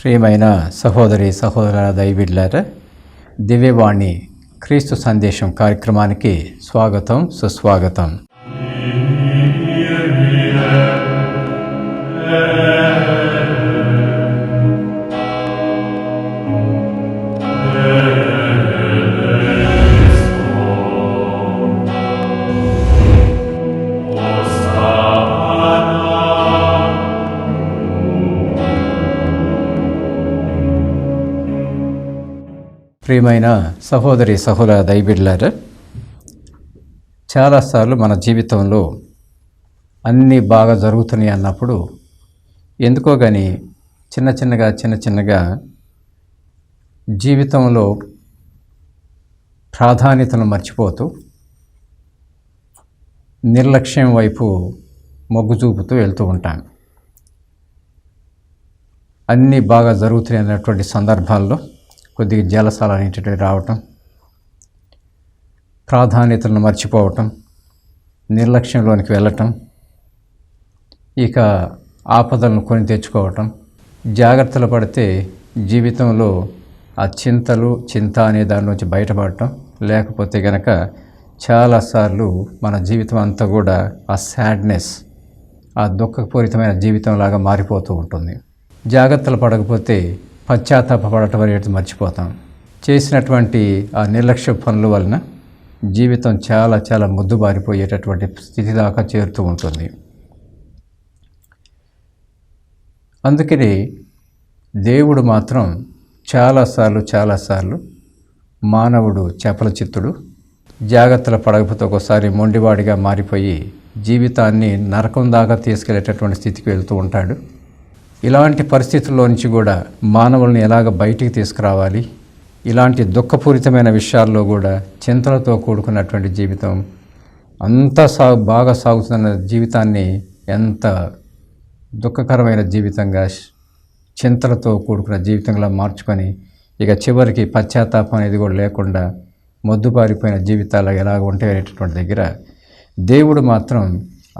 ప్రియమైన సహోదరి సహోదరుల దైవబిడ్డలారా, దివ్యవాణి క్రీస్తు సందేశం కార్యక్రమానికి స్వాగతం, సుస్వాగతం. ప్రియమైన సహోదరి సహోదర దైవబిడ్డలారా, చాలాసార్లు మన జీవితంలో అన్నీ బాగా జరుగుతున్నాయి అన్నప్పుడు ఎందుకో కానీ చిన్న చిన్నగా జీవితంలో ప్రాధాన్యతను మర్చిపోతూ నిర్లక్ష్యం వైపు మొగ్గు చూపుతూ వెళ్తూ ఉంటాం. అన్నీ బాగా జరుగుతున్నాయి అన్నటువంటి సందర్భాల్లో కొద్దిగా జలసాలు అనేటటువంటి రావటం, ప్రాధాన్యతలను మర్చిపోవటం, నిర్లక్ష్యంలోనికి వెళ్ళటం, ఇక ఆపదలను కొని తెచ్చుకోవటం, జాగ్రత్తలు పడితే జీవితంలో ఆ చింత అనే దాని నుంచి బయటపడటం, లేకపోతే గనక చాలాసార్లు మన జీవితం అంతా కూడా ఆ సాడ్నెస్, ఆ దుఃఖపూరితమైన జీవితంలాగా మారిపోతూ ఉంటుంది. జాగ్రత్తలు పడకపోతే పశ్చాత్తాపడటం అనేది మర్చిపోతాం. చేసినటువంటి ఆ నిర్లక్ష్య పనుల వలన జీవితం చాలా ముద్దుబారిపోయేటటువంటి స్థితి దాకా చేరుతూ ఉంటుంది. అందుకని దేవుడు మాత్రం చాలాసార్లు మానవుడు చపల చిత్తుడు, జాగ్రత్తలు పడకపోతే ఒకసారి మొండివాడిగా మారిపోయి జీవితాన్ని నరకం దాకా తీసుకెళ్లేటటువంటి స్థితికి వెళ్తూ ఉంటాడు. ఇలాంటి పరిస్థితుల్లో నుంచి కూడా మానవుల్ని ఎలాగ బయటికి తీసుకురావాలి, ఇలాంటి దుఃఖపూరితమైన విషయాల్లో కూడా చింతలతో కూడుకున్నటువంటి జీవితం అంతా బాగా సాగుతున్న జీవితాన్ని ఎంత దుఃఖకరమైన జీవితంగా, చింతలతో కూడుకున్న జీవితంగా మార్చుకొని ఇక చివరికి పశ్చాత్తాపం అనేది కూడా లేకుండా మొద్దుబారిపోయిన జీవితాలు ఎలాగ ఉంటాయి అనేటటువంటి దగ్గర దేవుడు మాత్రం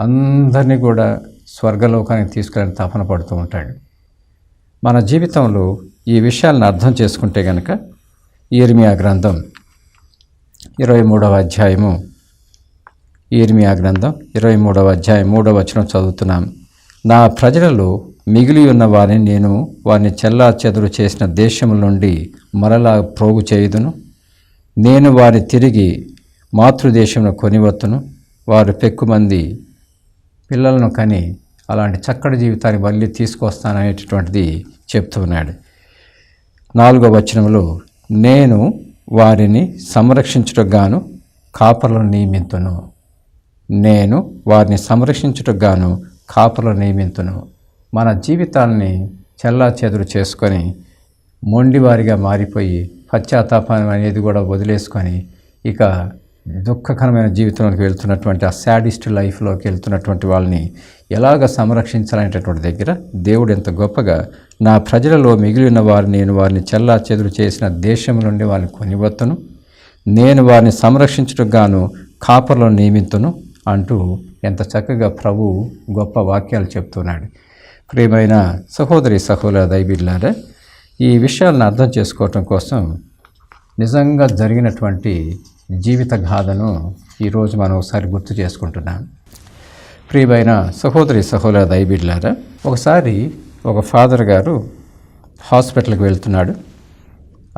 అందరినీ కూడా స్వర్గలోకానికి తీసుకెళ్ళని తపన పడుతూ ఉంటాడు. మన జీవితంలో ఈ విషయాలను అర్థం చేసుకుంటే కనుక యిర్మీయా గ్రంథం 23వ అధ్యాయము, యిర్మీయా గ్రంథం 23వ అధ్యాయం 3వ వచనం చదువుతున్నాం. నా ప్రజలలో మిగిలి ఉన్న వారిని నేను వారిని చెల్లాచెదురు చేసిన దేశముల నుండి మరలా ప్రోగు చేయుదును. నేను వారి తిరిగి మాతృదేశంలో కొనివత్తును. వారు పెక్కుమంది పిల్లలను కని అలాంటి చక్కటి జీవితాన్ని మళ్ళీ తీసుకొస్తాననేటటువంటిది చెప్తున్నాడు. 4వ వచనంలో నేను వారిని సంరక్షించుటకు గాను కాపరులను నియమింతును. నేను వారిని సంరక్షించుటకు గాను కాపరులను నియమింతును. మన జీవితాలని చెల్లాచెదురు చేసుకొని మొండివారిగా మారిపోయి పశ్చాత్తాపం అనేది కూడా వదిలేసుకొని ఇక దుఃఖకరమైన జీవితంలోకి వెళ్తున్నటువంటి ఆ సాడిస్ట్ లైఫ్లోకి వెళ్తున్నటువంటి వాళ్ళని ఎలాగ సంరక్షించాలనేటటువంటి దగ్గర దేవుడు ఎంత గొప్పగా నా ప్రజలలో మిగిలి ఉన్న వారిని నేను వారిని చెల్లాచెదురు చేసిన దేశం నుండి వారిని కొనివత్తును. నేను వారిని సంరక్షించుటకు గాను కాపరులను నియమింతును అంటూ ఎంత చక్కగా ప్రభు గొప్ప వాక్యాలు చెప్తున్నాడు. ప్రియమైన సహోదరి సహోదర దైవబిడ్డలారా, ఈ విషయాలను అర్థం చేసుకోవటం కోసం నిజంగా జరిగినటువంటి జీవిత గాథను ఈరోజు మనం ఒకసారి గుర్తు చేసుకుంటున్నాం. ప్రియమైన సహోదరి సహోదర దైవబిడ్డలారా, ఒకసారి ఒక ఫాదర్ గారు హాస్పిటల్కి వెళ్తున్నాడు.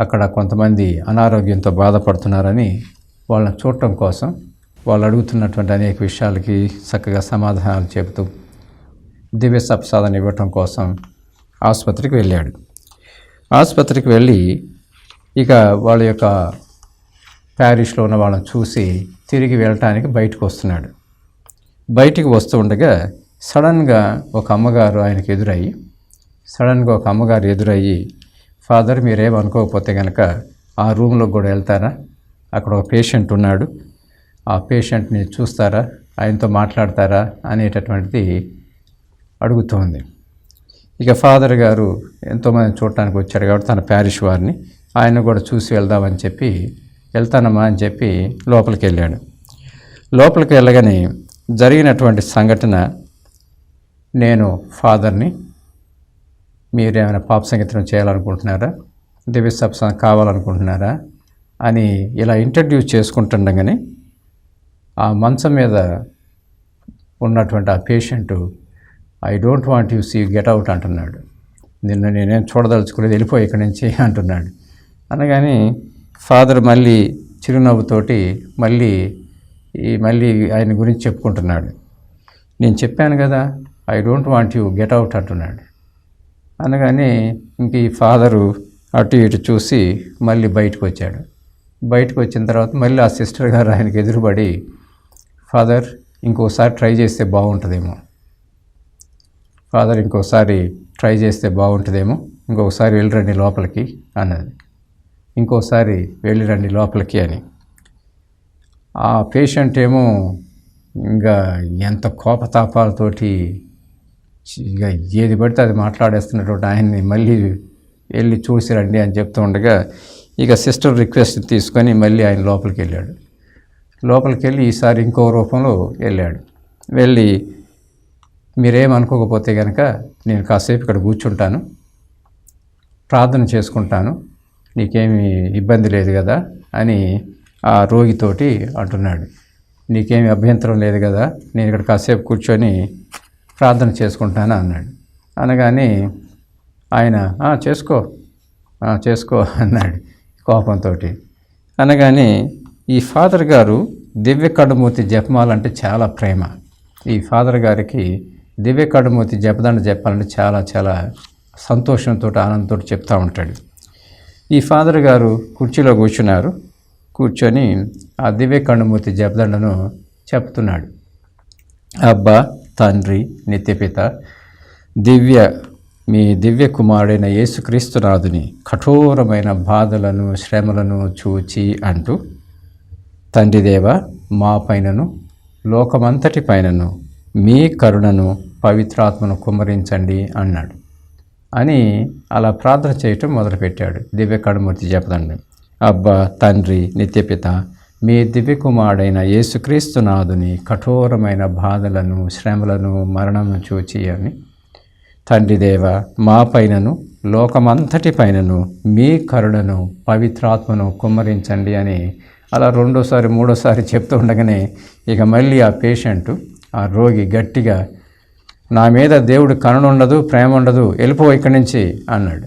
అక్కడ కొంతమంది అనారోగ్యంతో బాధపడుతున్నారని వాళ్ళని చూడటం కోసం వాళ్ళు అడుగుతున్నటువంటి అనేక విషయాలకి చక్కగా సమాధానాలు చెబుతూ దివ్య సప్రసాదాన్ని ఇవ్వటం కోసం ఆసుపత్రికి వెళ్ళాడు. ఆసుపత్రికి వెళ్ళి ఇక వాళ్ళ యొక్క ప్యారిష్లో ఉన్న వాళ్ళని చూసి తిరిగి వెళ్ళటానికి బయటకు వస్తున్నాడు. బయటికి వస్తూ ఉండగా సడన్గా ఒక అమ్మగారు ఆయనకు ఎదురయ్యి ఫాదర్ మీరేమనుకోకపోతే కనుక ఆ రూమ్లోకి కూడా వెళ్తారా, అక్కడ ఒక పేషెంట్ ఉన్నాడు, ఆ పేషెంట్ని చూస్తారా, ఆయనతో మాట్లాడతారా అనేటటువంటిది అడుగుతుంది. ఇక ఫాదర్ గారు ఎంతోమంది చూడటానికి వచ్చారు కాబట్టి తన ప్యారిష్ వారిని ఆయన కూడా చూసి వెళ్దామని చెప్పి వెళ్తానమ్మా అని చెప్పి లోపలికి వెళ్ళాడు. లోపలికి వెళ్ళగానే జరిగినటువంటి సంఘటన నేను ఫాదర్ని మీరేమైనా పాప సంగీతం చేయాలనుకుంటున్నారా, దివ్య సప్సం కావాలనుకుంటున్నారా అని ఇలా ఇంట్రడ్యూస్ చేసుకుంటుండగానే ఆ మంచం మీద ఉన్నటువంటి ఆ patient I don't want you see get out అంటున్నాడు. నిన్ను నేనేం చూడదలుచుకోలేదు, వెళ్ళిపోయి ఇక్కడి నుంచి అంటున్నాడు. అనగానే ఫాదర్ మళ్ళీ చిరునవ్వుతోటి మళ్ళీ ఆయన గురించి చెప్పుకుంటున్నాడు. నేను చెప్పాను కదా, I don't want you get out అంటున్నాడు. అనగానే ఇంక ఈ ఫాదరు అటు ఇటు చూసి మళ్ళీ బయటకు వచ్చాడు. బయటకు వచ్చిన తర్వాత మళ్ళీ ఆ సిస్టర్ గారు ఆయనకు ఎదురుపడి, ఫాదర్ ఇంకోసారి ట్రై చేస్తే బాగుంటుందేమో, ఇంకొకసారి వెళ్ళిరండి లోపలికి అన్నది. ఇంకోసారి వెళ్ళిరండి లోపలికి అని. ఆ పేషెంట్ ఏమో ఇంకా ఎంత కోపతాపాలతోటి ఇక ఏది పడితే అది మాట్లాడేస్తున్నటువంటి ఆయన్ని మళ్ళీ వెళ్ళి చూసి రండి అని చెప్తూ ఉండగా ఇక సిస్టర్ రిక్వెస్ట్ తీసుకొని మళ్ళీ ఆయన లోపలికి వెళ్ళి ఈసారి ఇంకో రూపంలో వెళ్ళి మీరేమనుకోకపోతే కనుక నేను కాసేపు ఇక్కడ కూర్చుంటాను, ప్రార్థన చేసుకుంటాను, నీకేమీ ఇబ్బంది లేదు కదా అని ఆ రోగితోటి అంటున్నాడు. నీకేమీ అభ్యంతరం లేదు కదా, నేను ఇక్కడ కాసేపు కూర్చొని ప్రార్థన చేసుకుంటాను అన్నాడు. అనగానే ఆయన చేసుకో అన్నాడు కోపంతో. అనగానే ఈ ఫాదర్ గారు దివ్య కడుమూర్తి జపమాలంటే చాలా ప్రేమ. ఈ ఫాదర్ గారికి దివ్య కడుమూర్తి జపదండ చెప్పాలంటే చాలా చాలా సంతోషంతో ఆనందంతో చెప్తూ ఉంటాడు. ఈ ఫాదర్ గారు కుర్చీలో కూర్చొని ఆ దివ్య కడుమూర్తి జపదండను చెప్తున్నాడు. అబ్బా, తండ్రి, నిత్యపిత, మీ దివ్య కుమారుడైన యేసుక్రీస్తునాథుని కఠోరమైన బాధలను శ్రమలను చూచి అంటూ, తండ్రి దేవ, మా పైనను లోకమంతటి పైనను మీ కరుణను పవిత్రాత్మను కుమ్మరించండి అన్నాడు. అని అలా ప్రార్థన చేయటం మొదలుపెట్టాడు దివ్య కడుమూర్తి జపదండం. అబ్బా, తండ్రి, నిత్యపిత, మీ దివ్య కుమారుడైన యేసుక్రీస్తునాథుని కఠోరమైన బాధలను శ్రమలను మరణము చూచి అని, తండ్రి దేవ, మా పైనను లోకమంతటి పైనను మీ కరుణను పవిత్రాత్మను కుమ్మరించండి అని అలా రెండోసారి మూడోసారి చెప్తూ ఉండగానే ఇక మళ్ళీ ఆ పేషెంటు, ఆ రోగి గట్టిగా, నా మీద దేవుడి కరుణ ఉండదు, ప్రేమ ఉండదు, వెళ్ళిపో ఇక్కడి నుంచి అన్నాడు.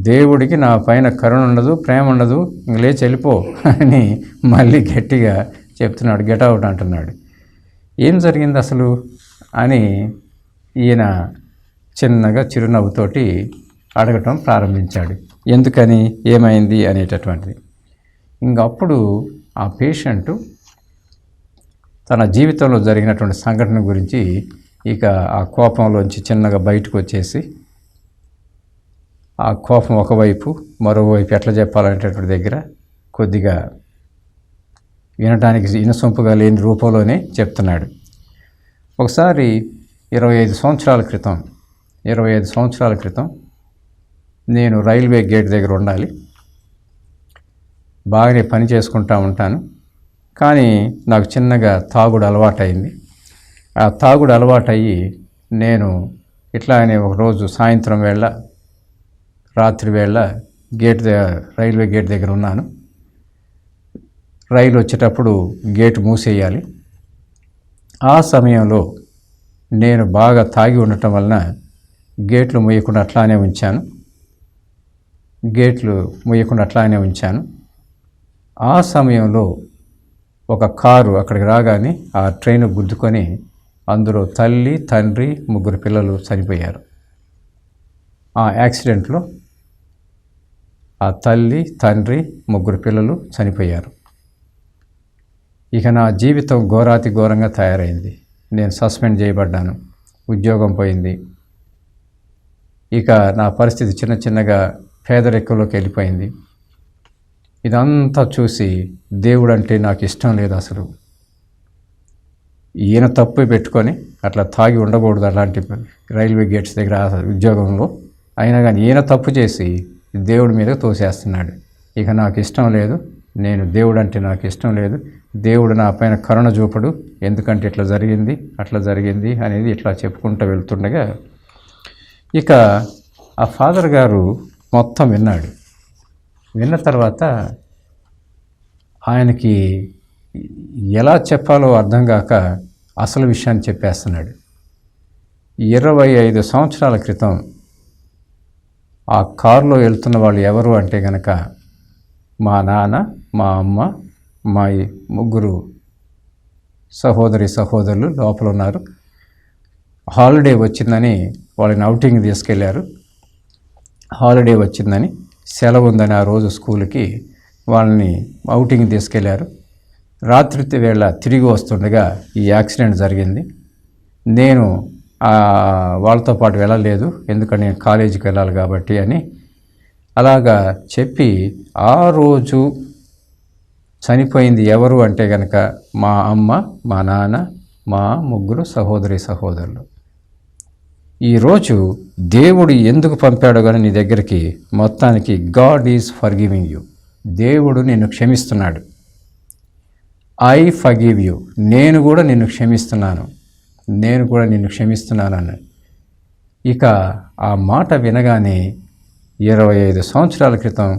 దేవుడికి నా పైన కరుణ ఉండదు, ప్రేమ ఉండదు, ఇంక లేచి వెళ్ళిపో అని మళ్ళీ గట్టిగా చెప్తున్నాడు. గెట్ అవుట్ అంటున్నాడు. ఏం జరిగింది అసలు అని ఈయన చిన్నగా చిరునవ్వుతోటి అడగటం ప్రారంభించాడు. ఎందుకని, ఏమైంది అనేటటువంటిది. ఇంకప్పుడు ఆ పేషెంటు తన జీవితంలో జరిగినటువంటి సంఘటన గురించి ఇక ఆ కోపంలోంచి చిన్నగా బయటకు వచ్చేసి, ఆ కోపం ఒకవైపు మరోవైపు ఎట్లా చెప్పాలనేటటువంటి దగ్గర కొద్దిగా వినడానికి ఇనసొంపుగా లేని రూపంలోనే చెప్తున్నాడు. ఒకసారి 25 సంవత్సరాల క్రితం నేను రైల్వే గేట్ దగ్గర ఉండాలి. బాగానే పని చేసుకుంటూ ఉంటాను, కానీ నాకు చిన్నగా తాగుడు అలవాటైంది. ఆ తాగుడు అలవాటయ్యి నేను ఇట్లానే ఒకరోజు సాయంత్రం వేళ, రాత్రి వేళ రైల్వే గేట్ దగ్గర ఉన్నాను. రైలు వచ్చేటప్పుడు గేటు మూసేయాలి. ఆ సమయంలో నేను బాగా తాగి ఉండటం వలన గేట్లు మూయకుండా అట్లానే ఉంచాను. ఆ సమయంలో ఒక కారు అక్కడికి రాగానే ఆ ట్రైన్ గుద్దుకొని అందులో తల్లి, తండ్రి, 3 పిల్లలు చనిపోయారు. ఆ యాక్సిడెంట్లో ఆ తల్లి, తండ్రి, 3 పిల్లలు చనిపోయారు. ఇక నా జీవితం ఘోరాతి ఘోరంగా తయారైంది. నేను సస్పెండ్ చేయబడ్డాను, ఉద్యోగం పోయింది. ఇక నా పరిస్థితి చిన్నగా పేదరికంలోకి వెళ్ళిపోయింది. ఇదంతా చూసి దేవుడు అంటే నాకు ఇష్టం లేదు అసలు. ఈయన తప్పు పెట్టుకొని అట్లా తాగి ఉండకూడదు అలాంటి రైల్వే గేట్స్ దగ్గర ఉద్యోగంలో. అయినా కానీ ఈయన తప్పు చేసి దేవుడి మీద తోసేస్తున్నాడు. ఇక నాకు ఇష్టం లేదు, దేవుడు అంటే నాకు ఇష్టం లేదు, దేవుడు నా పైన కరుణ చూపడు, ఎందుకంటే ఇట్లా జరిగింది అట్లా జరిగింది అనేది ఇట్లా చెప్పుకుంటూ వెళ్తుండగా ఇక ఆ ఫాదర్ గారు మొత్తం విన్నాడు. విన్న తర్వాత ఆయనకి ఎలా చెప్పాలో అర్థం కాక అసలు విషయాన్ని చెప్పేస్తున్నాడు. 25 సంవత్సరాల క్రితం ఆ కారులో వెళ్తున్న వాళ్ళు ఎవరు అంటే కనుక మా నాన్న, మా అమ్మ, మా ముగ్గురు సహోదరులు లోపల ఉన్నారు. హాలిడే వచ్చిందని వాళ్ళని అవుటింగ్ తీసుకెళ్లారు. హాలిడే వచ్చిందని, సెలవు ఉందని ఆ రోజు స్కూల్కి వాళ్ళని అవుటింగ్ తీసుకెళ్లారు. రాత్రి వేళ తిరిగి వస్తుండగా ఈ యాక్సిడెంట్ జరిగింది. నేను వాళ్ళతో పాటు వెళ్ళలేదు, ఎందుకంటే నేను కాలేజీకి వెళ్ళాలి కాబట్టి అని అలాగా చెప్పి, ఆ రోజు చనిపోయింది ఎవరు అంటే కనుక మా అమ్మ, మా నాన్న, మా ముగ్గురు సహోదరులు. ఈరోజు దేవుడు ఎందుకు పంపాడో కానీ నీ దగ్గరికి, మొత్తానికి గాడ్ ఈజ్ ఫర్గివింగ్ యూ. దేవుడు నిన్ను క్షమిస్తున్నాడు. I forgive you. నేను కూడా నిన్ను క్షమిస్తున్నాను అన్న. ఇక ఆ మాట వినగానే 25 సంవత్సరాల క్రితం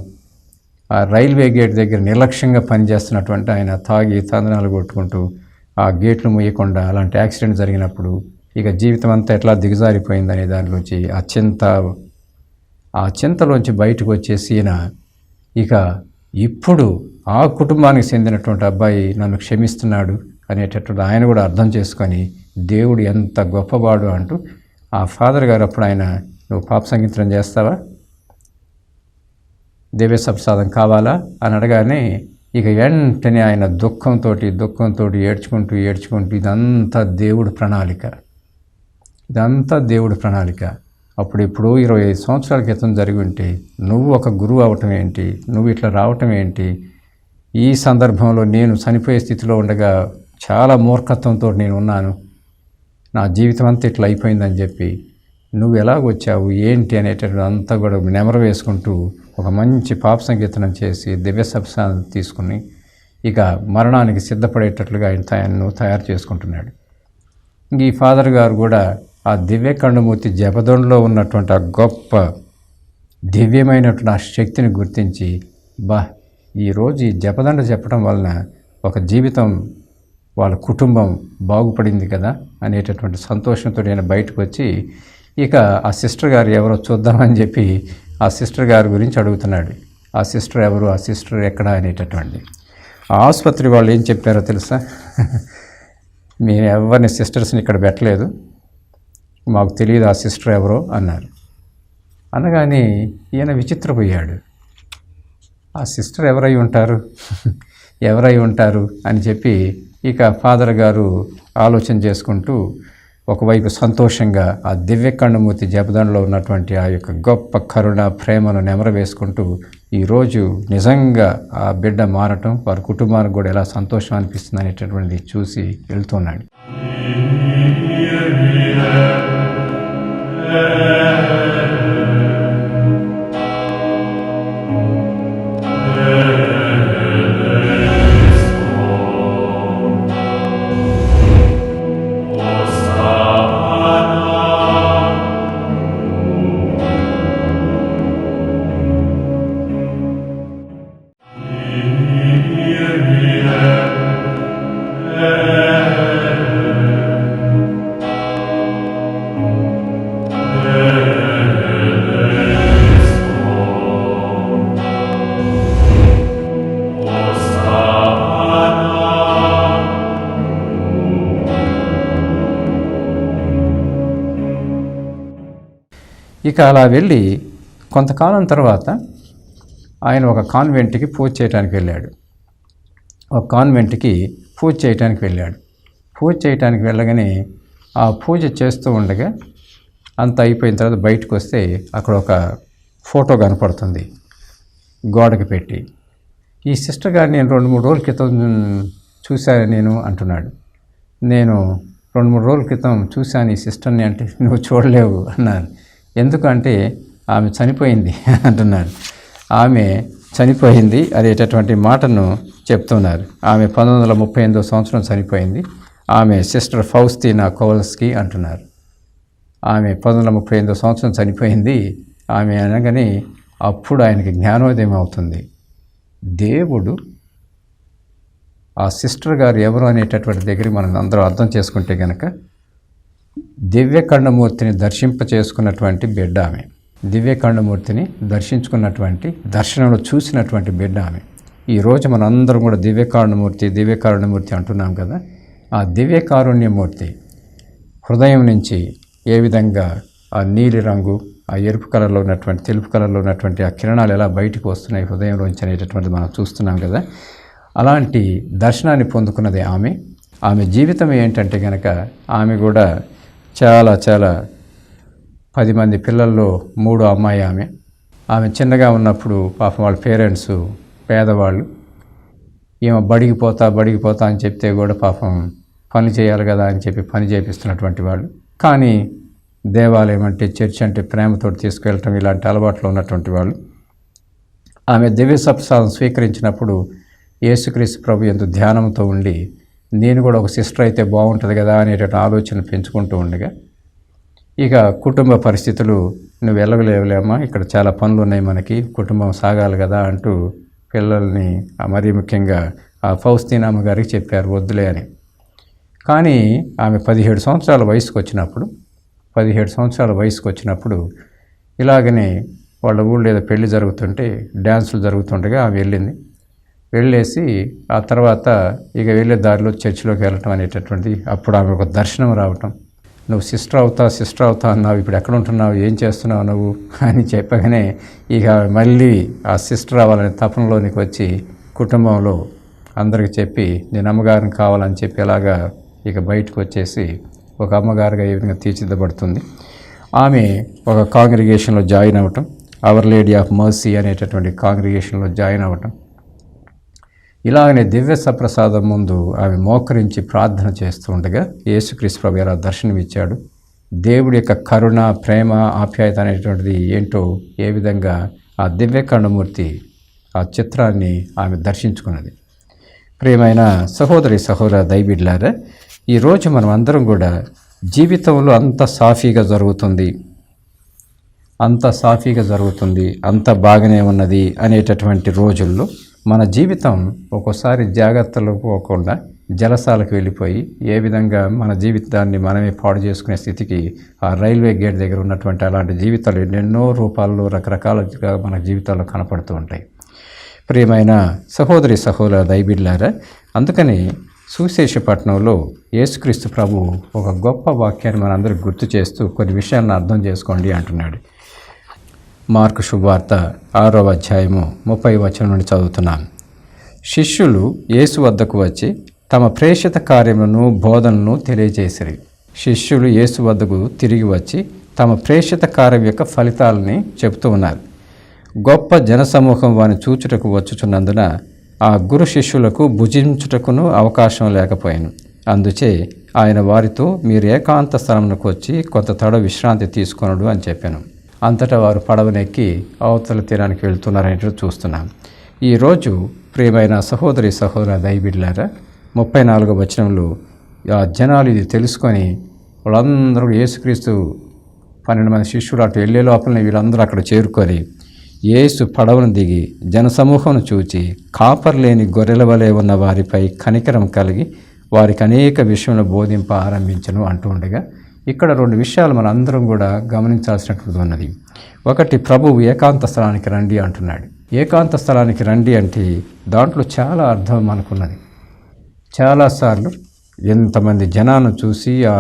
ఆ రైల్వే గేట్ దగ్గర నిర్లక్ష్యంగా పనిచేస్తున్నటువంటి ఆయన తాగి తందనాలు కొట్టుకుంటూ ఆ గేట్లు మూయకుండా అలాంటి యాక్సిడెంట్ జరిగినప్పుడు ఇక జీవితం అంతా ఎట్లా దిగజారిపోయిందనే దానిలోంచి ఆ చింతలోంచి బయటకు వచ్చేసి ఇక ఇప్పుడు ఆ కుటుంబానికి చెందినటువంటి అబ్బాయి నన్ను క్షమిస్తున్నాడు అనేటటువంటి ఆయన కూడా అర్థం చేసుకొని దేవుడు ఎంత గొప్పవాడు అంటూ ఆ ఫాదర్ గారు అప్పుడు ఆయన, నువ్వు పాప సంగీతం చేస్తావా, దివ్య సప్రసాదం కావాలా అని అడగానే ఇక వెంటనే ఆయన దుఃఖంతో ఏడ్చుకుంటూ ఇదంతా దేవుడి ప్రణాళిక. అప్పుడు ఇప్పుడు 25 సంవత్సరాల క్రితం జరిగి ఉంటే నువ్వు ఒక గురువు అవటం ఏంటి, నువ్వు ఇట్లా రావటం ఏంటి, ఈ సందర్భంలో నేను చనిపోయే స్థితిలో ఉండగా చాలా మూర్ఖత్వంతో నేను ఉన్నాను, నా జీవితం అంతా ఇట్లా అయిపోయిందని చెప్పి నువ్వు ఎలాగొచ్చావు ఏంటి అనేటటువంటి అంతా కూడా నెమరు వేసుకుంటూ ఒక మంచి పాప సంకీర్తనం చేసి దివ్య సప్రసాదం తీసుకుని ఇక మరణానికి సిద్ధపడేటట్లుగా ఆయన తయారు చేసుకుంటున్నాడు. ఈ ఫాదర్ గారు కూడా ఆ దివ్య కండమూర్తి జపదండలో ఉన్నటువంటి ఆ గొప్ప దివ్యమైనటువంటి ఆ శక్తిని గుర్తించి, ఈరోజు ఈ జపదండ చెప్పడం వలన ఒక జీవితం, వాళ్ళ కుటుంబం బాగుపడింది కదా అనేటటువంటి సంతోషంతో నేను బయటకు వచ్చి ఇక ఆ సిస్టర్ గారు ఎవరో చూద్దామని చెప్పి ఆ సిస్టర్ గారి గురించి అడుగుతున్నాడు. ఆ సిస్టర్ ఎవరు, ఆ సిస్టర్ ఎక్కడ అనేటటువంటి. ఆ ఆసుపత్రి వాళ్ళు ఏం చెప్పారో తెలుసా, మేము ఎవరిని సిస్టర్స్ని ఇక్కడ పెట్టలేదు, మాకు తెలియదు ఆ సిస్టర్ ఎవరో అన్నారు. అనగానే ఈయన విచిత్రపోయాడు. ఆ సిస్టర్ ఎవరై ఉంటారు అని చెప్పి ఇక ఫాదర్ గారు ఆలోచన చేసుకుంటూ ఒకవైపు సంతోషంగా ఆ దివ్య కండమూర్తి జపదండలో ఉన్నటువంటి ఆ యొక్క గొప్ప కరుణ ప్రేమను నెమర వేసుకుంటూ ఈరోజు నిజంగా ఆ బిడ్డ మారటం వారి కుటుంబానికి కూడా ఎలా సంతోషం అనిపిస్తుంది అనేటటువంటిది చూసి వెళ్తున్నాడు. ఇక అలా వెళ్ళి కొంతకాలం తర్వాత ఆయన ఒక కాన్వెంట్కి పూజ చేయడానికి వెళ్ళాడు. పూజ చేయడానికి వెళ్ళగానే ఆ పూజ చేస్తూ ఉండగా అంత అయిపోయిన తర్వాత బయటకు వస్తే అక్కడ ఒక ఫోటో కనపడుతుంది గోడకి పెట్టి. ఈ సిస్టర్ గారిని నేను 2-3 రోజుల క్రితం చూశాను నేను అంటున్నాడు. నేను 2-3 రోజుల క్రితం చూశాను ఈ సిస్టర్ని అంటే, నువ్వు చూడలేవు అన్నారు. ఎందుకంటే ఆమె చనిపోయింది అంటున్నారు. ఆమె చనిపోయింది అనేటటువంటి మాటను చెప్తున్నారు. ఆమె 1938 సంవత్సరం చనిపోయింది. ఆమె సిస్టర్ ఫౌస్తీనా కోవల్స్కీ అంటున్నారు. ఆమె 1938 సంవత్సరం చనిపోయింది. ఆమె అనగానే అప్పుడు ఆయనకి జ్ఞానోదయం అవుతుంది. దేవుడు ఆ సిస్టర్ గారు ఎవరు అనేటటువంటి దగ్గర మనం అందరూ అర్థం చేసుకుంటే కనుక దివ్యకండమూర్తిని దర్శింప చేసుకున్నటువంటి బిడ్డ ఆమె. దివ్యకండమూర్తిని దర్శించుకున్నటువంటి, దర్శనంలో చూసినటువంటి బిడ్డ ఆమె. ఈరోజు మనందరం కూడా దివ్యకారుణ్యమూర్తి అంటున్నాం కదా. ఆ దివ్యకారుణ్యమూర్తి హృదయం నుంచి ఏ విధంగా ఆ నీలి రంగు, ఆ ఎరుపు కలర్లో ఉన్నటువంటి, తెలుపు కలర్లో ఉన్నటువంటి ఆ కిరణాలు ఎలా బయటకు వస్తున్నాయి హృదయంలోంచి అనేటటువంటిది మనం చూస్తున్నాం కదా. అలాంటి దర్శనాన్ని పొందుకున్నది ఆమె. ఆమె జీవితం ఏంటంటే కనుక ఆమె కూడా చాలా 10 మంది పిల్లల్లో 3వ అమ్మాయి ఆమె. ఆమె చిన్నగా ఉన్నప్పుడు పాపం వాళ్ళ పేరెంట్స్ పేదవాళ్ళు. ఈమె బడికి పోతా అని చెప్తే కూడా పాపం పని చేయాలి కదా అని చెప్పి పని చేపిస్తున్నటువంటి వాళ్ళు. కానీ దేవాలయం అంటే, చర్చ్ అంటే ప్రేమతో తీసుకువెళ్ళటం, ఇలాంటి అలవాట్లు ఉన్నటువంటి వాళ్ళు. ఆమె దివ్య సప్రసాదం స్వీకరించినప్పుడు యేసుక్రీస్తు ప్రభు యందు ధ్యానంతో ఉండి, నేను కూడా ఒక సిస్టర్ అయితే బాగుంటుంది కదా అనేటువంటి ఆలోచన పెంచుకుంటూ ఉండగా, ఇక కుటుంబ పరిస్థితులు నువ్వు వెళ్ళలేవులేమ్మా, ఇక్కడ చాలా పనులు ఉన్నాయి మనకి, కుటుంబం సాగాలి కదా అంటూ పిల్లల్ని మరీ ముఖ్యంగా ఆ ఫౌస్తీనామ గారికి చెప్పారు వద్దులే అని. కానీ ఆమె 17 సంవత్సరాల వయసుకు వచ్చినప్పుడు ఇలాగనే వాళ్ళ ఊళ్ళో ఏదో పెళ్లి జరుగుతుంటే, డ్యాన్సులు జరుగుతుండగా ఆమె వెళ్ళేసి ఆ తర్వాత ఇక వెళ్ళే దారిలో చర్చిలోకి వెళ్ళటం అనేటటువంటిది. అప్పుడు ఆమె ఒక దర్శనం రావటం. నువ్వు సిస్టర్ అవుతా అన్నావు, ఇప్పుడు ఎక్కడ ఉంటున్నావు, ఏం చేస్తున్నావు నువ్వు అని చెప్పగానే ఇక మళ్ళీ ఆ సిస్టర్ అవ్వాలనే తపనలోనికి వచ్చి కుటుంబంలో అందరికి చెప్పి నేను అమ్మగారిని కావాలని చెప్పి అలాగా ఇక బయటకు వచ్చేసి ఒక అమ్మగారుగా ఈ విధంగా తీర్చిదిద్దబడుతుంది. ఆమె ఒక కాంగ్రిగేషన్లో జాయిన్ అవ్వటం, అవర్ లేడీ ఆఫ్ మర్సీ అనేటటువంటి కాంగ్రిగేషన్లో జాయిన్ అవ్వటం. ఇలాగనే దివ్య సప్రసాదం ముందు ఆమె మోకరించి ప్రార్థన చేస్తూ ఉండగా యేసుక్రీస్తు ప్రభు ఎలా దర్శనమిచ్చాడు, దేవుడి యొక్క కరుణ, ప్రేమ, ఆప్యాయత అనేటువంటిది ఏంటో ఏ విధంగా ఆ దివ్యకండమూర్తి ఆ చిత్రాన్ని ఆమె దర్శించుకున్నది. ప్రియమైన సహోదర దైబిడ్లారా, ఈరోజు మనం అందరం కూడా జీవితంలో అంత సాఫీగా జరుగుతుంది, అంత బాగానే ఉన్నది అనేటటువంటి రోజుల్లో మన జీవితం ఒక్కోసారి జాగ్రత్తలు పోకుండా జలసాలకు వెళ్ళిపోయి ఏ విధంగా మన జీవితాన్ని మనమే పాడు చేసుకునే స్థితికి ఆ రైల్వే గేట్ దగ్గర ఉన్నటువంటి అలాంటి జీవితాలు ఎన్నెన్నో రూపాల్లో రకరకాలుగా మన జీవితాల్లో కనపడుతూ ఉంటాయి. ప్రియమైన సహోదర దైబిడ్లారా, అందుకని సువిశేషపట్నంలో యేసుక్రీస్తు ప్రభు ఒక గొప్ప వాక్యాన్ని మనందరికీ గుర్తు చేస్తూ కొన్ని విషయాలను అర్థం చేసుకోండి అంటున్నాడు. మార్కు శుభవార్త 6వ అధ్యాయము 30వ వచనం నుండి చదువుతున్నాను. శిష్యులు యేసు వద్దకు వచ్చి తమ ప్రేషిత కార్యములను, బోధనలను తెలియజేసిరి. శిష్యులు యేసు వద్దకు తిరిగి వచ్చి తమ ప్రేషిత కార్యం యొక్క ఫలితాలని చెబుతూ ఉన్నారు. గొప్ప జనసమూహం వారిని చూచుటకు వచ్చుచున్నందున ఆ గురు శిష్యులకు భుజించుటకును అవకాశం లేకపోయాను. అందుచే ఆయన వారితో, మీరు ఏకాంత స్థలమునకు వచ్చి కొంత తడ విశ్రాంతి తీసుకొనడు అని చెప్పాను. అంతటా వారు పడవనెక్కి అవతల తీరానికి వెళ్తున్నారని చూస్తున్నాం. ఈరోజు ప్రియమైన సహోదర దైబిడ్లారా, 34వ వచనంలో ఆ జనాలు ఇది తెలుసుకొని వాళ్ళందరూ యేసుక్రీస్తు 12 మంది శిష్యులు అటు వెళ్ళే లోపలనే వీళ్ళందరూ అక్కడ చేరుకొని యేసు పడవను దిగి జనసమూహం చూచి కాపర్లేని గొర్రెల వలె ఉన్న వారిపై కనికరం కలిగి వారికి అనేక విషయంలో బోధింప ఆరంభించను అంటూ ఉండగా, ఇక్కడ 2 విషయాలు మన అందరం కూడా గమనించాల్సినటువంటి ఉన్నది. ఒకటి, ప్రభువు ఏకాంత స్థలానికి రండి అంటున్నాడు. ఏకాంత స్థలానికి రండి అంటే దాంట్లో చాలా అర్థం మనకున్నది. చాలాసార్లు ఎంతమంది జనాన్ని చూసి ఆ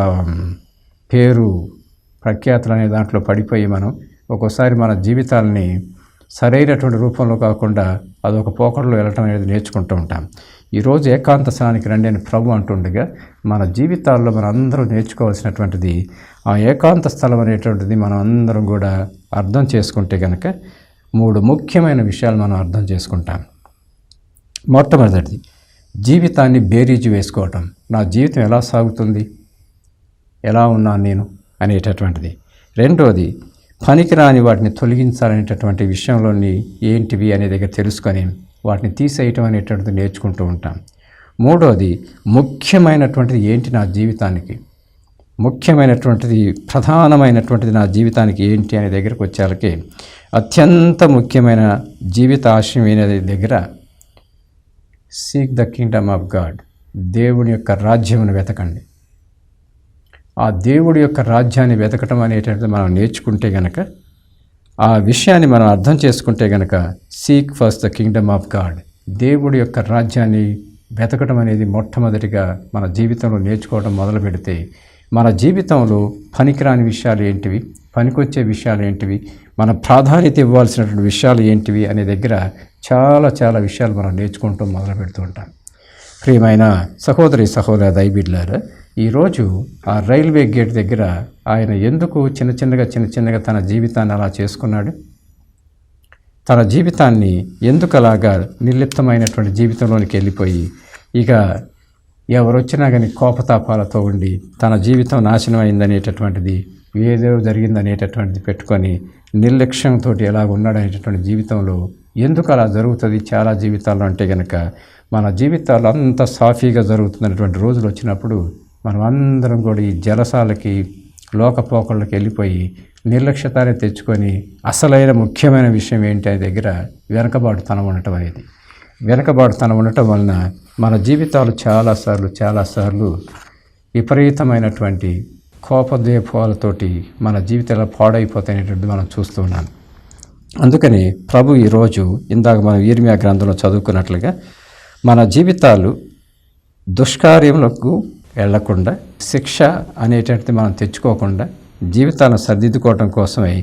పేరు ప్రఖ్యాతులు అనే దాంట్లో పడిపోయి మనం ఒక్కోసారి మన జీవితాలని సరైనటువంటి రూపంలో కాకుండా అదొక పోకడలో వెళ్ళటం అనేది నేర్చుకుంటూ ఉంటాం. ఈరోజు ఏకాంత స్థలానికి రండి అని ప్రభు అంటుండగా మన జీవితాల్లో మనం అందరూ నేర్చుకోవాల్సినటువంటిది ఆ ఏకాంత స్థలం అనేటువంటిది మనం అందరం కూడా అర్థం చేసుకుంటే కనుక 3 ముఖ్యమైన విషయాలు మనం అర్థం చేసుకుంటాం. మొట్టమొదటిది, జీవితాన్ని బేరీజు వేసుకోవటం. నా జీవితం ఎలా సాగుతుంది, ఎలా ఉన్నాను నేను అనేటటువంటిది. రెండవది, పనికిరాని వాటిని తొలగించాలనేటటువంటి విషయంలోని ఏంటివి అనే దగ్గర తెలుసుకొని వాటిని తీసేయటం అనేటువంటిది నేర్చుకుంటూ ఉంటాం. మూడవది, ముఖ్యమైనటువంటిది ఏంటి నా జీవితానికి, ముఖ్యమైనటువంటిది, ప్రధానమైనటువంటిది నా జీవితానికి ఏంటి అనే దగ్గరకు వచ్చేళ్ళకి అత్యంత ముఖ్యమైన జీవిత ఆశయం అనేది దగ్గర seek the Kingdom of God, దేవుని యొక్క రాజ్యమును వెతకండి. ఆ దేవుడి యొక్క రాజ్యాన్ని వెతకటం అనేటువంటిది మనం నేర్చుకుంటే గనక, ఆ విషయాన్ని మనం అర్థం చేసుకుంటే గనక, seek first the Kingdom of God, దేవుడి యొక్క రాజ్యాన్ని వెతకటం అనేది మొట్టమొదటిగా మన జీవితంలో నేర్చుకోవడం మొదలు పెడితే, మన జీవితంలో పనికిరాని విషయాలు ఏంటివి, పనికొచ్చే విషయాలు ఏంటివి, మన ప్రాధాన్యత ఇవ్వాల్సినటువంటి విషయాలు ఏంటివి అనే దగ్గర చాలా చాలా విషయాలు మనం నేర్చుకుంటూ మొదలు పెడుతూ ఉంటాం. ప్రియమైన సహోదరి సహోదర దైవబిడ్డలారా, ఈరోజు ఆ రైల్వే గేట్ దగ్గర ఆయన ఎందుకు చిన్న చిన్నగా తన జీవితాన్ని అలా చేసుకున్నాడు? తన జీవితాన్ని ఎందుకు అలాగా నిర్లిప్తమైనటువంటి జీవితంలోనికి వెళ్ళిపోయి, ఇక ఎవరొచ్చినా కానీ కోపతాపాలతో ఉండి తన జీవితం నాశనం అయిందనేటటువంటిది, ఏదో జరిగిందనేటటువంటిది పెట్టుకొని నిర్లక్ష్యంతో ఎలా ఉన్నాడనేటటువంటి జీవితంలో ఎందుకు అలా జరుగుతుంది చాలా జీవితాల్లో అంటే కనుక, మన జీవితాలు అంత సాఫీగా జరుగుతున్నటువంటి రోజులు వచ్చినప్పుడు మనం అందరం కూడా ఈ జలసాలకి, లోకపోకళ్ళకి వెళ్ళిపోయి నిర్లక్ష్యతాన్ని తెచ్చుకొని అసలైన ముఖ్యమైన విషయం ఏంటి అనే దగ్గర వెనకబాటుతనం ఉండటం అనేది. వెనకబాటుతనం ఉండటం వలన మన జీవితాలు చాలాసార్లు విపరీతమైనటువంటి కోపద్వేపాలతోటి మన జీవితాలు పాడైపోతాయనేటువంటిది మనం చూస్తున్నాం. అందుకని ప్రభు ఈరోజు ఇందాక మనం ఇర్మియా గ్రంథంలో చదువుకున్నట్లుగా మన జీవితాలు దుష్కార్యములకు వెళ్లకుండా, శిక్ష అనేటువంటిది మనం తెచ్చుకోకుండా జీవితాలను సర్దిద్దుకోవటం కోసమై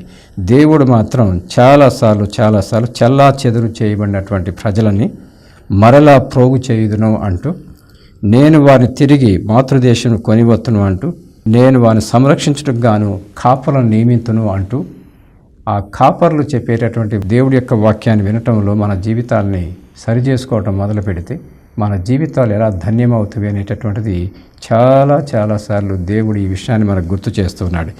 దేవుడు మాత్రం చాలాసార్లు చెల్లా చెదురు చేయబడినటువంటి ప్రజలని మరలా ప్రోగు చేయుదును అంటూ, నేను వారిని తిరిగి మాతృదేశం కొనివత్తును అంటూ, నేను వారిని సంరక్షించడం గాను కాపర్లను నియమింతును అంటూ, ఆ కాపర్లు చెప్పేటటువంటి దేవుడి యొక్క వాక్యాన్ని వినటంలో మన జీవితాలని సరిచేసుకోవటం మొదలు పెడితే మన జీవితాలు ఎలా ధన్యమవుతాయి అనేటటువంటిది చాలాసార్లు దేవుడు ఈ విషయాన్ని మనకు గుర్తు చేస్తున్నాడు.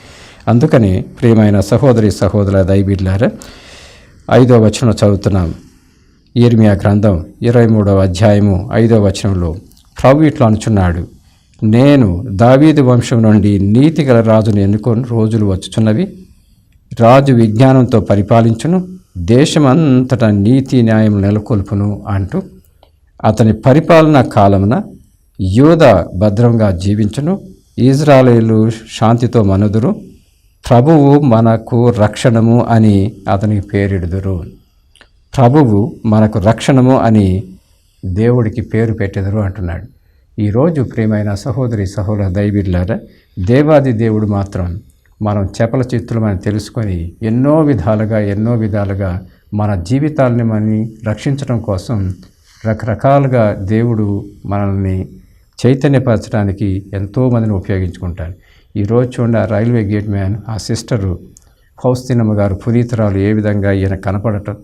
అందుకని ప్రియమైన సహోదరి సహోదర దైవబిడ్డలారా, 5వ వచనం చదువుతున్నాం. ఇర్మియా గ్రంథం 23వ అధ్యాయము 5వ వచనంలో ప్రభు ఇట్లా అనుచున్నాడు, నేను దావీదు వంశం నుండి నీతిగల రాజును ఎన్నుకొని రోజులు వచ్చుచున్నవి. రాజు విజ్ఞానంతో పరిపాలించును, దేశమంతటా నీతి న్యాయం నెలకొల్పును అంటూ, అతని పరిపాలనా కాలమున యూదా భద్రంగా జీవించును, ఇజ్రాయేలు శాంతితో మనుదురు, ప్రభువు మనకు రక్షణము అని అతనికి పేరిడుదురు. ప్రభువు మనకు రక్షణము అని దేవుడికి పేరు పెట్టెదరు అంటున్నాడు. ఈరోజు ప్రియమైన సహోదరి సహోదర దైవబిడ్డలారా, దేవాది దేవుడు మాత్రం మనం చపల చిత్తులమని తెలుసుకొని ఎన్నో విధాలుగా మన జీవితాలని మనని రక్షించడం కోసం రకరకాలుగా దేవుడు మనల్ని చైతన్యపరచడానికి ఎంతోమందిని ఉపయోగించుకుంటారు. ఈరోజు చూడండి, ఆ రైల్వే గేట్ మ్యాన్, ఆ సిస్టరు ఫౌస్తీనమ్మ గారు పునీతురాలు ఏ విధంగా ఈయన కనపడటం,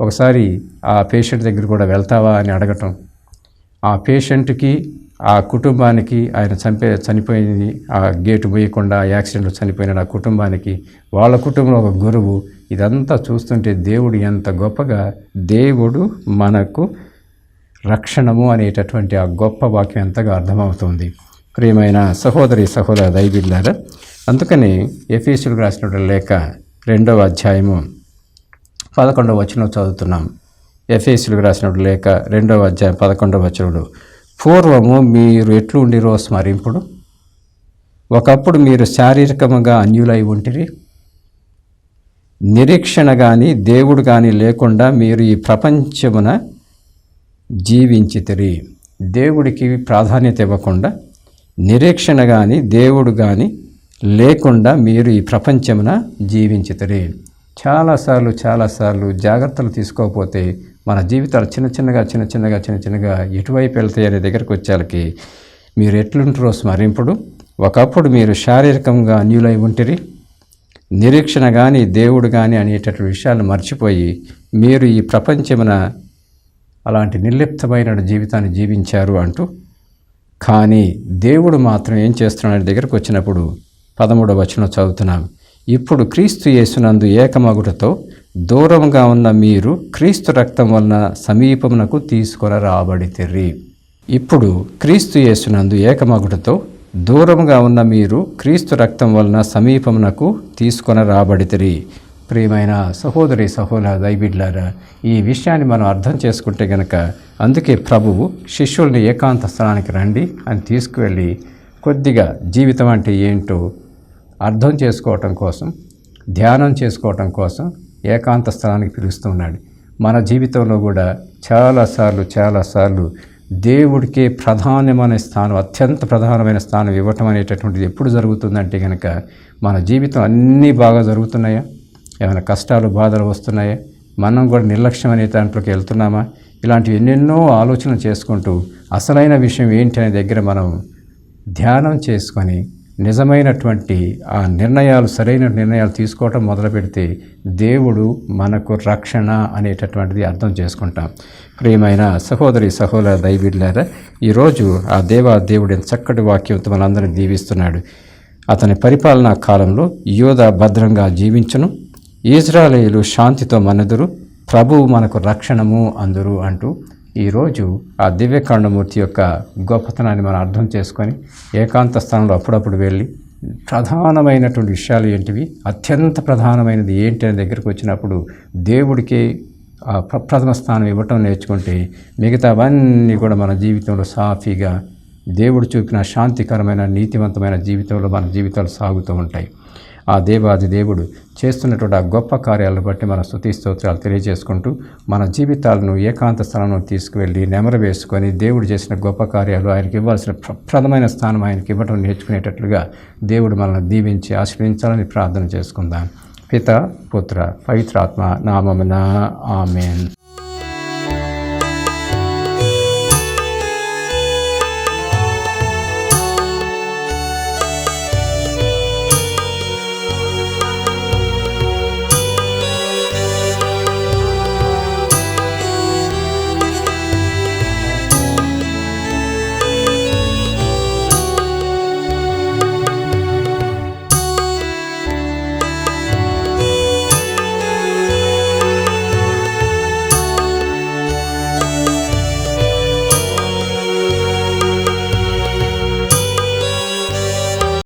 ఒకసారి ఆ పేషెంట్ దగ్గర కూడా వెళ్తావా అని అడగటం, ఆ పేషెంట్కి ఆ కుటుంబానికి, ఆయన చనిపోయింది ఆ గేటు పోయకుండా ఆ యాక్సిడెంట్లో చనిపోయిన ఆ కుటుంబానికి, వాళ్ళ కుటుంబంలో ఒక గురువు, ఇదంతా చూస్తుంటే దేవుడు ఎంత గొప్పగా, దేవుడు మనకు రక్షణము అనేటటువంటి ఆ గొప్ప వాక్యం ఎంతగా అర్థమవుతుంది. ప్రియమైన సహోదరి సహోదర దైవబిడ్డలారా, అందుకని ఎఫెసీయులకు రాసినటువంటి లేఖ 2వ అధ్యాయము 11వ వచనం చదువుతున్నాం. ఎఫెసీయులకు రాసినటువంటి లేఖ 2వ అధ్యాయం 11వ వచనంలో, పూర్వము మీరు ఎట్లు ఉండిరో స్మరింపుడు, ఒకప్పుడు మీరు శారీరకముగా అన్యులై ఉంటిరి, నిరీక్షణ కానీ దేవుడు కానీ లేకుండా మీరు ఈ ప్రపంచమున జీవించితిరి. దేవుడికి ప్రాధాన్యత ఇవ్వకుండా, నిరీక్షణ కానీ దేవుడు కానీ లేకుండా మీరు ఈ ప్రపంచమున జీవించితిరి. చాలాసార్లు జాగ్రత్తలు తీసుకోకపోతే మన జీవితాలు చిన్నగా ఎటువైపు వెళ్తాయి అనే దగ్గరికి వచ్చేళ్ళకి మీరు ఎట్లుంటారో స్మరింపుడు, ఒకప్పుడు మీరు శారీరకంగా అన్యులై ఉంటిరి, నిరీక్షణ కానీ దేవుడు కానీ అనేటటువంటి విషయాలు మర్చిపోయి మీరు ఈ ప్రపంచమున అలాంటి నిర్లిప్తమైన జీవితాన్ని జీవించారు అంటూ, కానీ దేవుడు మాత్రం ఏం చేస్తున్నాడు దగ్గరకు వచ్చినప్పుడు 13వ వచనం చదువుతున్నాం. ఇప్పుడు క్రీస్తు యేసునందు ఏకమగుటతో దూరంగా ఉన్న మీరు క్రీస్తు రక్తం వలన సమీపమునకు తీసుకొని రాబడితిరి. ఇప్పుడు క్రీస్తు యేసునందు ఏకమగుటతో దూరముగా ఉన్న మీరు క్రీస్తు రక్తం వలన సమీపమునకు తీసుకొని రాబడితిరి. ప్రియమైన సహోదరి దైబిడ్లారా, ఈ విషయాన్ని మనం అర్థం చేసుకుంటే గనక అందుకే ప్రభువు శిష్యుల్ని ఏకాంత స్థలానికి రండి అని తీసుకువెళ్ళి కొద్దిగా జీవితం అంటే ఏంటో అర్థం చేసుకోవటం కోసం, ధ్యానం చేసుకోవటం కోసం ఏకాంత స్థలానికి పిలుస్తున్నాడు. మన జీవితంలో కూడా చాలాసార్లు దేవుడికే ప్రధానమైన స్థానం, అత్యంత ప్రధానమైన స్థానం ఇవ్వటం అనేటటువంటిది ఎప్పుడు జరుగుతుందంటే కనుక మన జీవితం అన్నీ బాగా జరుగుతున్నాయా, ఏమైనా కష్టాలు బాధలు వస్తున్నాయా, మనం కూడా నిర్లక్ష్యం అనే దాంట్లోకి వెళ్తున్నామా, ఇలాంటివి ఎన్నెన్నో ఆలోచనలు చేసుకుంటూ అసలైన విషయం ఏంటి అనే దగ్గర మనం ధ్యానం చేసుకొని నిజమైనటువంటి ఆ నిర్ణయాలు, సరైన నిర్ణయాలు తీసుకోవటం మొదలు పెడితే దేవుడు మనకు రక్షణ అనేటటువంటిది అర్థం చేసుకుంటాం. ప్రియమైన సహోదరి దైవీడ్లారా, ఈరోజు ఆ దేవుడు ఎంత చక్కటి వాక్యంతో మనందరినీ దీవిస్తున్నాడు. అతని పరిపాలనా కాలంలో యోధా భద్రంగా జీవించును, ఇశ్రాయేలు శాంతితో మనుదురు, ప్రభువు మనకు రక్షణము అందురు అంటూ ఈరోజు ఆ దివ్యకాండమూర్తి యొక్క గొప్పతనాన్ని మనం అర్థం చేసుకొని ఏకాంత స్థానంలో అప్పుడప్పుడు వెళ్ళి ప్రధానమైనటువంటి విషయాలు ఏంటివి, అత్యంత ప్రధానమైనది ఏంటి అనే దగ్గరికి వచ్చినప్పుడు దేవుడికి ప్రథమ స్థానం ఇవ్వటం నేర్చుకుంటే మిగతావన్నీ కూడా మన జీవితంలో సాఫీగా దేవుడు చూపిన శాంతికరమైన నీతివంతమైన జీవితంలో మన జీవితాలు సాగుతూ ఉంటాయి. ఆ దేవుడు చేస్తున్నటువంటి ఆ గొప్ప కార్యాలను బట్టి మన స్తుతి స్తోత్రాలు తెలియజేసుకుంటూ మన జీవితాలను ఏకాంత స్థానంలో తీసుకువెళ్ళి నెమరు వేసుకొని దేవుడు చేసిన గొప్ప కార్యాలు, ఆయనకి ఇవ్వాల్సిన ప్రథమైన స్థానం ఆయనకి ఇవ్వడం నేర్చుకునేటట్లుగా దేవుడు మనల్ని దీవించి ఆశీర్వదించాలని ప్రార్థన చేసుకుందాం. పిత పుత్ర పవిత్రాత్మ నామమున ఆమేన్.